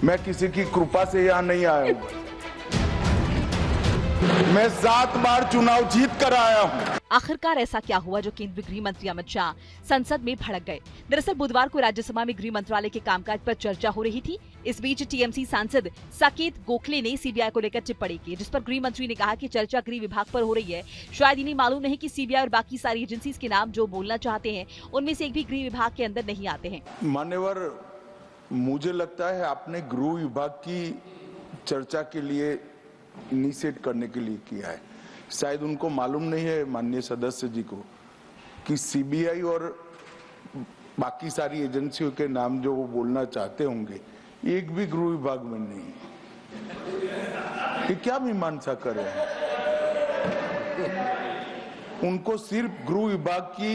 मैं किसी की कृपा से यहाँ नहीं आया हूँ। मैं 7 बार चुनाव जीत कर आया हूँ। आखिरकार ऐसा क्या हुआ जो केंद्रीय गृह मंत्री अमित शाह संसद में भड़क गए? दरअसल बुधवार को राज्यसभा में गृह मंत्रालय के कामकाज पर चर्चा हो रही थी। इस बीच टीएमसी सांसद साकेत गोखले ने सीबीआई को लेकर टिप्पणी की, जिस पर गृह मंत्री ने कहा कि चर्चा गृह विभाग पर हो रही है। शायद इन्हें मालूम नहीं कि सीबीआई और बाकी सारी एजेंसीज के नाम जो बोलना चाहते हैं उनमें से एक भी गृह विभाग के अंदर नहीं आते हैं। मान्यवर, मुझे लगता है आपने गृह विभाग की चर्चा के लिए इनिशिएट करने के लिए किया है। शायद उनको मालूम नहीं है माननीय सदस्य जी को कि सीबीआई और बाकी सारी एजेंसियों के नाम जो वो बोलना चाहते होंगे एक भी गृह विभाग में नहीं। ये क्या मीमांसा कर रहे हैं? उनको सिर्फ गृह विभाग की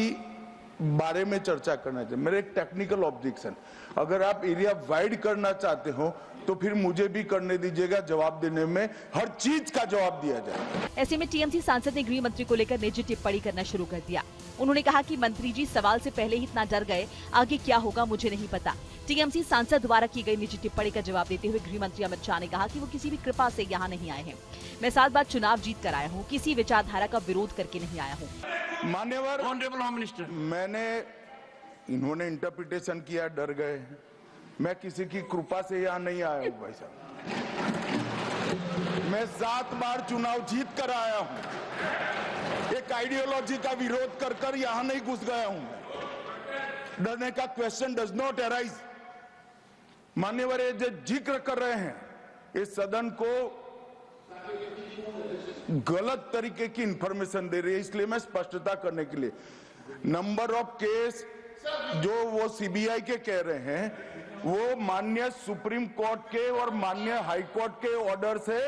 बारे में चर्चा करना चाहिए। मेरे एक टेक्निकल ऑब्जेक्शन, अगर आप एरिया वाइड करना चाहते हो तो फिर मुझे भी करने दीजिएगा, जवाब देने में हर चीज का जवाब दिया जाए। ऐसे में टीएमसी सांसद ने गृह मंत्री को लेकर निजी टिप्पणी करना शुरू कर दिया। उन्होंने कहा कि मंत्री जी सवाल से पहले ही इतना डर गए, आगे क्या होगा मुझे नहीं पता। टीएमसी सांसद द्वारा की गई निजी टिप्पणी का जवाब देते हुए गृह मंत्री अमित शाह ने कहा कि वो किसी भी कृपा से यहाँ नहीं आए हैं। मैं 7 बार चुनाव जीत कर आया हूँ, किसी विचारधारा का विरोध करके नहीं आया हूँ। मान्यवर ऑनरेबल होम मिनिस्टर, इन्होंने इंटरप्रिटेशन किया, डर गए। मैं किसी की कृपा से यहाँ नहीं आया हूँ भाई साहब। मैं 7 बार चुनाव जीत कर आया हूँ। एक आइडियोलॉजी का विरोध कर यहाँ नहीं घुस गया हूँ। डरने का क्वेश्चन डज नॉट अराइज। मान्यवर, ये जो जिक्र कर रहे हैं इस सदन को गलत तरीके की इंफॉर्मेशन दे रही है, इसलिए मैं स्पष्टता करने के लिए नंबर ऑफ केस जो वो सीबीआई के कह रहे हैं वो माननीय सुप्रीम कोर्ट के और माननीय हाई कोर्ट के ऑर्डर से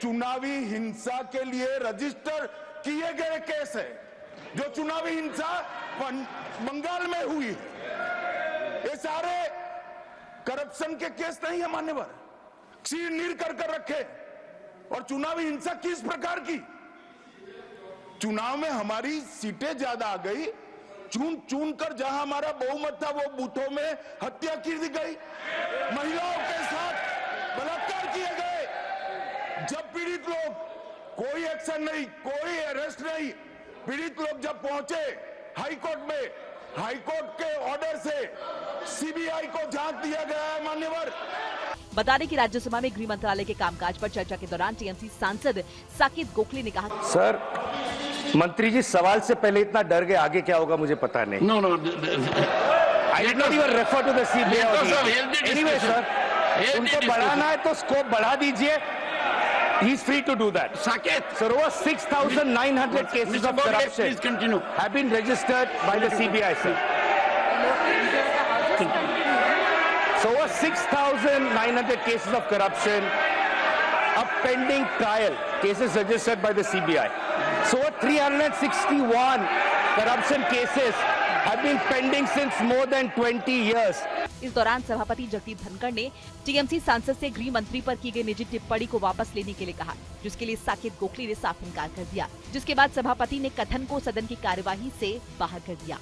चुनावी हिंसा के लिए रजिस्टर किए गए केस है। जो चुनावी हिंसा बंगाल में हुई है, ये सारे करप्शन के केस नहीं है मान्यवर। चीर कर रखे। और चुनावी हिंसा किस प्रकार की? चुनाव में हमारी सीटें ज्यादा आ गई, चुन कर जहां हमारा बहुमत था वो बूथों में हत्या की दी गई, महिलाओं के साथ बलात्कार किए गए। जब पीड़ित लोग, कोई एक्शन नहीं, कोई अरेस्ट नहीं, पीड़ित लोग जब पहुंचे हाई कोर्ट में, हाई कोर्ट के ऑर्डर से सीबीआई को जांच दिया गया है मान्यवर। बता दें कि राज्यसभा में गृह मंत्रालय के कामकाज पर चर्चा के दौरान टीएमसी सांसद साकेत गोखले ने कहा, सर मंत्री जी सवाल से पहले इतना डर गए, आगे क्या होगा मुझे पता नहीं। No I did not even refer to the CBI. Anyway sir, उनको बढ़ाना है तो स्कोप बढ़ा दीजिए। He is free to do that. Saket, Sir, over 6,900 cases of corruption please continue. have been registered by the CBI, sir. So over 6,900 cases of corruption, a pending trial, cases registered by the CBI. So over 361 corruption cases have been pending since more than 20 years. इस दौरान सभापति जगदीप धनखड़ ने TMC सांसद से गृह मंत्री पर की गई निजी टिप्पणी को वापस लेने के लिए कहा, जिसके लिए साकेत गोखले ने साफ इनकार कर दिया, जिसके बाद सभापति ने कथन को सदन की कार्यवाही से बाहर कर दिया।